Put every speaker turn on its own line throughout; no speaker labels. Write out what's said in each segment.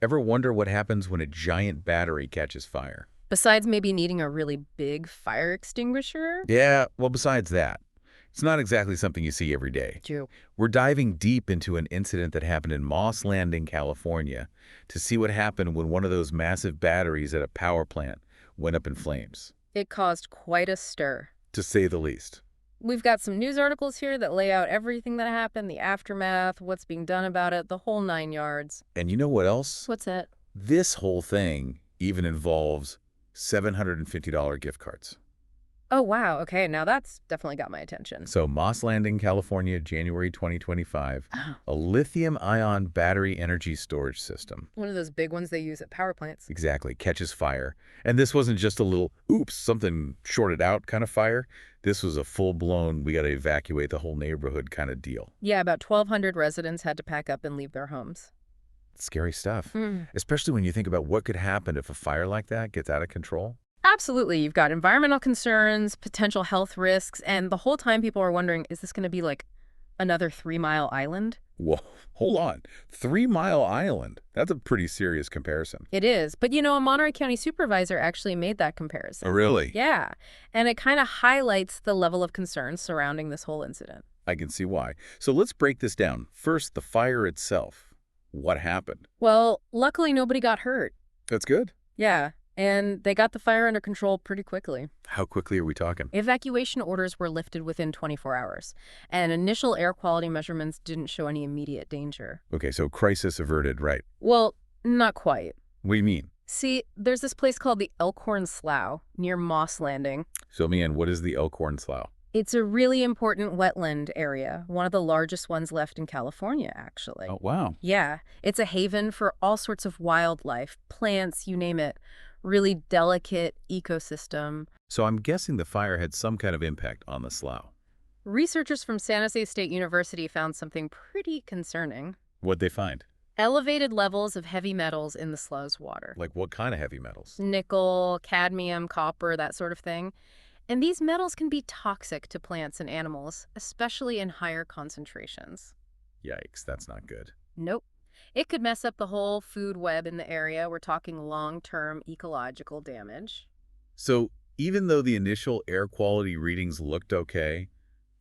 Ever wonder what happens when a giant battery catches fire?
Besides maybe needing a really big fire extinguisher?
Yeah, well, besides that, it's not exactly something you see every day.
True.
We're diving deep into an incident that happened in Moss Landing, California, to see what happened when one of those massive batteries at a power plant went up in flames,
It caused quite a stir.
to say the least.
We've got some news articles here that lay out everything that happened, the aftermath, what's being done about it, the whole nine yards.
And you know what else?
What's that?
This whole thing even involves $750 gift cards.
Oh, wow. Okay, now that's definitely got my attention.
So Moss Landing, California, January 2025,
Oh.
a lithium-ion battery energy storage system.
One of those big ones they use at power plants.
Exactly, catches fire. And this wasn't just a little, oops, something shorted out kind of fire. This was a full-blown, we got to evacuate the whole neighborhood kind of deal.
Yeah, about 1,200 residents had to pack up and leave their homes.
Scary stuff,
Mm.
especially when you think about what could happen if a fire like that gets out of control.
Absolutely. You've got environmental concerns, potential health risks, and the whole time people are wondering, is this going to be like another 3 Mile Island?
Whoa, hold on. 3 Mile Island. That's a pretty serious comparison.
It is. But a Monterey County supervisor actually made that comparison.
Oh, really?
Yeah. And it kind of highlights the level of concern surrounding this whole incident.
I can see why. So let's break this down. First, the fire itself. What happened?
Well, luckily nobody got hurt.
That's good.
Yeah. And they got the fire under control pretty quickly.
How quickly are we talking?
Evacuation orders were lifted within 24 hours, and initial air quality measurements didn't show any immediate danger.
Okay, so crisis averted, right.
Well, not quite.
What do you mean?
See, there's this place called the Elkhorn Slough near Moss Landing.
Fill me in. What is the Elkhorn Slough?
It's a really important wetland area, one of the largest ones left in California, actually.
Oh, wow.
Yeah, it's a haven for all sorts of wildlife, plants, you name it. Really delicate ecosystem.
So I'm guessing the fire had some kind of impact on the slough.
Researchers from San Jose State University found something pretty concerning.
What'd they find?
Elevated levels of heavy metals in the slough's water.
Like what kind of heavy metals?
Nickel, cadmium, copper, that sort of thing. And these metals can be toxic to plants and animals, especially in higher concentrations.
Yikes, that's not good.
Nope. It could mess up the whole food web in the area. We're talking long-term ecological damage.
So even though the initial air quality readings looked okay,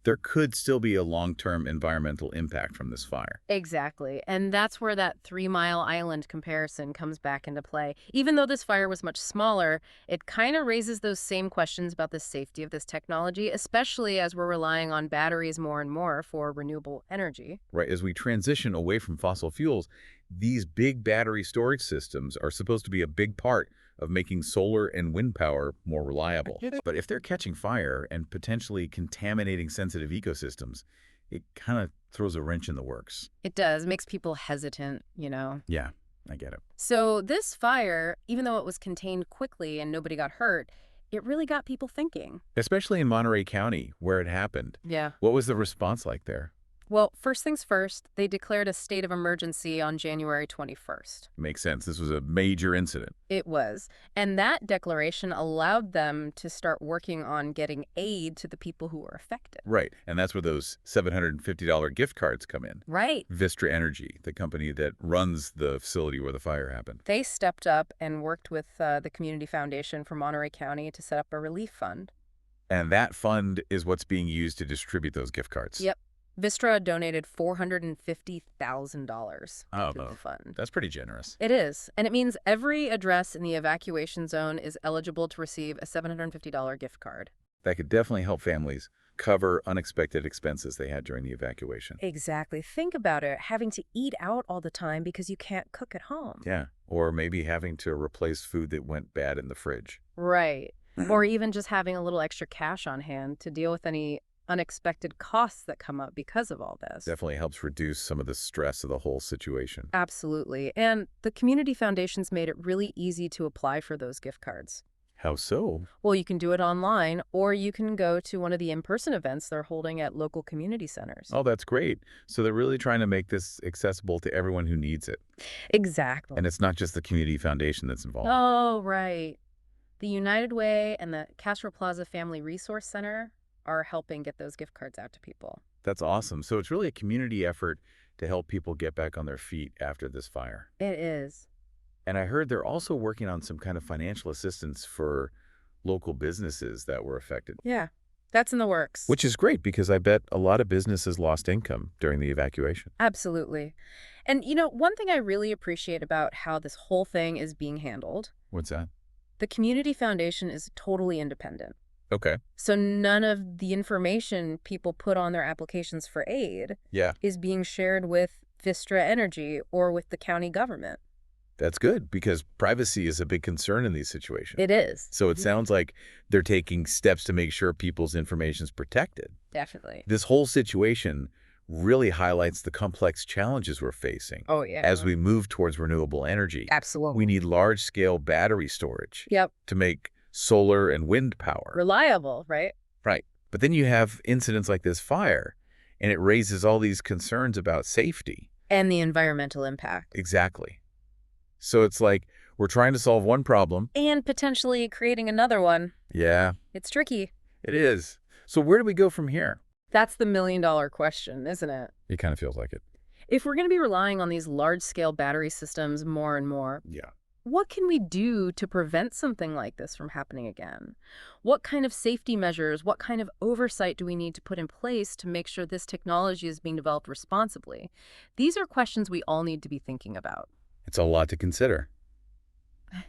there could still be a long-term environmental impact from this fire.
Exactly. And that's where that 3 Mile Island comparison comes back into play. Even though this fire was much smaller, it kind of raises those same questions about the safety of this technology, especially as we're relying on batteries more and more for renewable energy.
Right, as we transition away from fossil fuels, these big battery storage systems are supposed to be a big part of making solar and wind power more reliable. But if they're catching fire and potentially contaminating sensitive ecosystems, it kind of throws a wrench in the works.
It does. Makes people hesitant.
Yeah, I get it.
So this fire, even though it was contained quickly and nobody got hurt, it really got people thinking.
Especially in Monterey County, where it happened.
Yeah.
What was the response like there?
Well, first things first, they declared a state of emergency on January 21st.
Makes sense. This was a major incident.
It was. And that declaration allowed them to start working on getting aid to the people who were affected.
Right, and that's where those $750 gift cards come in.
Right.
Vistra Energy, the company that runs the facility where the fire happened.
They stepped up and worked with the Community Foundation for Monterey County to set up a relief fund.
And that fund is what's being used to distribute those gift cards.
Yep. Vistra donated $450,000
Oh,
to the fund.
that's pretty generous.
It is. And it means every address in the evacuation zone is eligible to receive a $750 gift card.
That could definitely help families cover unexpected expenses they had during the evacuation.
Exactly. Think about it. Having to eat out all the time because you can't cook at home.
Yeah, or maybe having to replace food that went bad in the fridge.
Right. Or even just having a little extra cash on hand to deal with any unexpected costs that come up because of all this.
Definitely helps reduce some of the stress of the whole situation.
Absolutely. And the community foundations made it really easy to apply for those gift cards.
How so?
Well, you can do it online, or you can go to one of the in-person events they're holding at local community centers.
Oh, that's great. So they're really trying to make this accessible to everyone who needs it.
Exactly.
And it's not just the community foundation that's involved.
Oh, right. The United Way and the Castro Plaza Family Resource Center are helping get those gift cards out to people.
That's awesome. So it's really a community effort to help people get back on their feet after this fire.
It is.
And I heard they're also working on some kind of financial assistance for local businesses that were affected.
Yeah, that's in the works.
Which is great because I bet a lot of businesses lost income during the evacuation.
Absolutely. And, one thing I really appreciate about how this whole thing is being handled,
What's that?
the community foundation is totally independent.
Okay.
So none of the information people put on their applications for aid
Yeah,
is being shared with Vistra Energy or with the county government.
that's good because privacy is a big concern in these situations.
It is.
So it sounds like they're taking steps to make sure people's information is protected.
Definitely.
This whole situation really highlights the complex challenges we're facing.
Oh, yeah.
As we move towards renewable energy,
Absolutely.
we need large-scale battery storage
Yep.
to make solar and wind power.
Reliable, right?
Right. But then you have incidents like this fire, and it raises all these concerns about safety.
And the environmental impact.
Exactly. So it's like we're trying to solve one problem.
And potentially creating another one.
Yeah,
It's tricky.
it is. So where do we go from here?
That's the million-dollar question, isn't it?
It kind of feels like it.
If we're going to be relying on these large-scale battery systems more and more,
Yeah.
what can we do to prevent something like this from happening again? What kind of safety measures, what kind of oversight do we need to put in place to make sure this technology is being developed responsibly? These are questions we all need to be thinking about.
It's a lot to consider.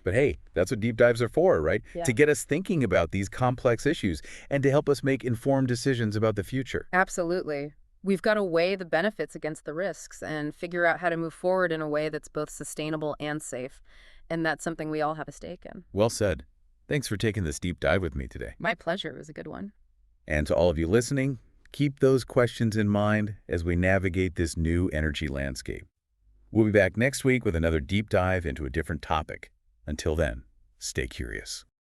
But hey, that's what deep dives are for, right?
Yeah.
To get us thinking about these complex issues and to help us make informed decisions about the future.
Absolutely. We've got to weigh the benefits against the risks and figure out how to move forward in a way that's both sustainable and safe. And that's something we all have a stake in.
Well said. Thanks for taking this deep dive with me today.
My pleasure. It was a good one.
And to all of you listening, keep those questions in mind as we navigate this new energy landscape. We'll be back next week with another deep dive into a different topic. Until then, stay curious.